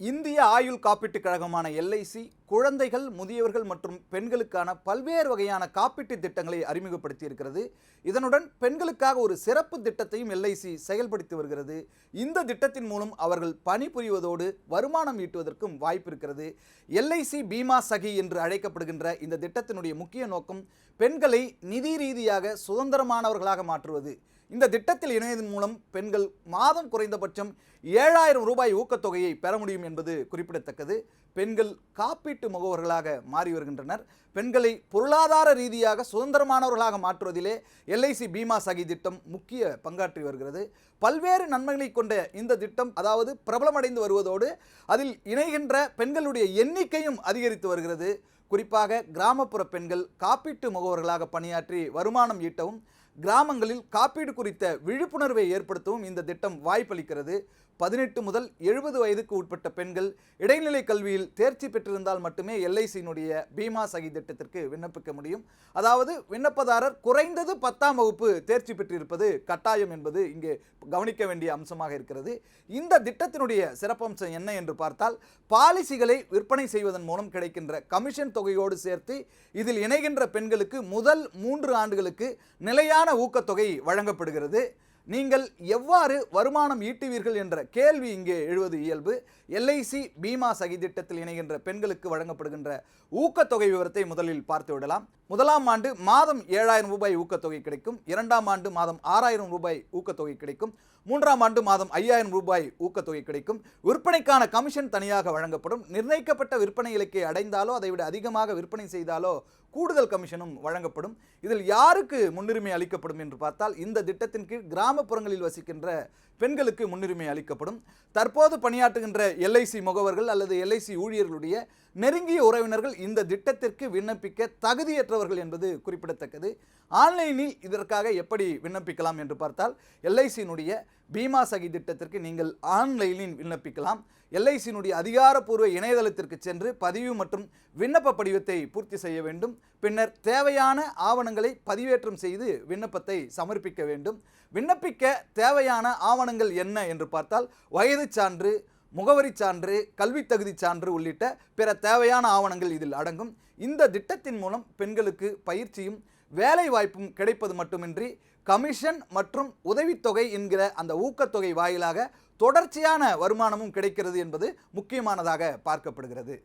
இந்திய ஆயுள் காப்பீட்டுக் கழகமான எல்ஐசி குழந்தைகள், முதியவர்கள் மற்றும் பெண்களுக்கான பல்வேறு வகையான காப்பீட்டு திட்டங்களை அறிமுகப்படுத்தி இருக்கிறது. இதனுடன் பெண்களுக்காக ஒரு சிறப்பு திட்டத்தையும் எல்ஐசி செயல்படுத்தி வருகிறது. இந்த திட்டத்தின் மூலம் அவர்கள் பணிபுரிவதோடு வருமானம் ஈட்டுவதற்கும் வாய்ப்பு இருக்கிறது. எல்ஐசி பீமா சகி என்று அழைக்கப்படுகின்ற இந்த திட்டத்தினுடைய முக்கிய நோக்கம் பெண்களை நிதி ரீதியாக சுதந்திரமானவர்களாக மாற்றுவது. இந்த திட்டத்தில் இணைவதன் மூலம் பெண்கள் மாதம் குறைந்தபட்சம் 7,000 ரூபாய் ஊக்கத்தொகையை பெற முடியும் என்பது குறிப்பிடத்தக்கது. பெண்கள் காப்பீட்டு முகவர்களாக மாறி வருகின்றனர். பெண்களை பொருளாதார ரீதியாக சுதந்திரமானவர்களாக மாற்றுவதிலே எல்ஐசி பீமா சகி திட்டம் முக்கிய பங்காற்றி வருகிறது. பல்வேறு நன்மைகளை கொண்ட இந்த திட்டம் பிரபலமடைந்து வருவதோடு அதில் இணைகின்ற பெண்களுடைய எண்ணிக்கையும் அதிகரித்து வருகிறது. குறிப்பாக கிராமப்புற பெண்கள் காப்பீட்டு முகவர்களாக பணியாற்றி வருமானம் ஈட்டவும், கிராமங்களில் காப்பீடு குறித்த விழிப்புணர்வை ஏற்படுத்தவும் இந்த திட்டம் வாய்ப்பளிக்கிறது. 18 முதல் 70 வயதுக்கு உட்பட்ட பெண்கள் இடைநிலை கல்வியில் தேர்ச்சி பெற்றிருந்தால் மட்டுமே எல்ஐசியினுடைய பீமா சகி திட்டத்திற்கு விண்ணப்பிக்க முடியும். அதாவது விண்ணப்பதாரர் குறைந்தது 10ஆம் வகுப்பு தேர்ச்சி பெற்றிருப்பது கட்டாயம் என்பது இங்கே கவனிக்க வேண்டிய அம்சமாக இருக்கிறது. இந்த திட்டத்தினுடைய சிறப்பம்சம் என்ன என்று பார்த்தால், பாலிசிகளை விற்பனை செய்வதன் மூலம் கிடைக்கின்ற கமிஷன் தொகையோடு சேர்த்து இதில் இணைகின்ற பெண்களுக்கு முதல் 3 ஆண்டுகளுக்கு நிலையான ஊக்கத்தொகை வழங்கப்படுகிறது. நீங்கள் எவ்வாறு வருமானம் ஈட்டுவீர்கள் என்ற கேள்வி இங்கே எழுவது இயல்பு. எல்ஐசி பீமா சகி திட்டத்தில் இணைகின்ற பெண்களுக்கு வழங்கப்படுகின்ற ஊக்கத்தொகை விவரத்தை முதலில் பார்த்து விடலாம். முதலாம் ஆண்டு மாதம் 7,000 ரூபாய் ஊக்கத்தொகை கிடைக்கும். 2ஆம் ஆண்டு மாதம் 6,000 ரூபாய் ஊக்கத்தொகை கிடைக்கும். 3ஆம் ஆண்டு மாதம் 5,000 ரூபாய் ஊக்கத்தொகை கிடைக்கும். விற்பனைக்கான கமிஷன் தனியாக வழங்கப்படும். நிர்ணயிக்கப்பட்ட விற்பனை இலக்கை அடைந்தாலோ அதைவிட அதிகமாக விற்பனை செய்தாலோ கூடுதல் கமிஷனும் வழங்கப்படும். இதில் யாருக்கு முன்னுரிமை அளிக்கப்படும் என்று பார்த்தால், இந்த திட்டத்தின் கீழ் கிராமப்புறங்களில் வசிக்கின்ற பெண்களுக்கு முன்னுரிமை அளிக்கப்படும். தற்போது பணியாற்றுகின்ற எல்ஐசி முகவர்கள் அல்லது எல்ஐசி ஊழியர்களுடைய நெருங்கிய உறவினர்கள் இந்த திட்டத்திற்கு விண்ணப்பிக்க தகுதியற்றவர்கள் என்பது குறிப்பிடத்தக்கது. ஆன்லைனில் இதற்காக எப்படி விண்ணப்பிக்கலாம் என்று பார்த்தால், எல்ஐசியினுடைய பீமா சகி திட்டத்திற்கு நீங்கள் ஆன்லைனில் விண்ணப்பிக்கலாம். எல்ஐசியினுடைய அதிகாரப்பூர்வ இணையதளத்திற்கு சென்று பதிவு மற்றும் விண்ணப்ப படிவத்தை பூர்த்தி செய்ய வேண்டும். பின்னர் தேவையான ஆவணங்களை பதிவேற்றம் செய்து விண்ணப்பத்தை சமர்ப்பிக்க வேண்டும். விண்ணப்பிக்க தேவையான ஆவணங்கள் என்ன என்று பார்த்தால், வயது சான்று, முகவரி சான்று, கல்வி தகுதி சான்று உள்ளிட்ட பிற தேவையான ஆவணங்கள் இதில் அடங்கும். இந்த திட்டத்தின் மூலம் பெண்களுக்கு பயிற்சியும் வேலை வாய்ப்பும் கிடைப்பது மட்டுமின்றி கமிஷன் மற்றும் உதவித்தொகை என்கிற அந்த ஊக்கத்தொகை வாயிலாக தொடர்ச்சியான வருமானமும் கிடைக்கிறது என்பது முக்கியமானதாக பார்க்கப்படுகிறது.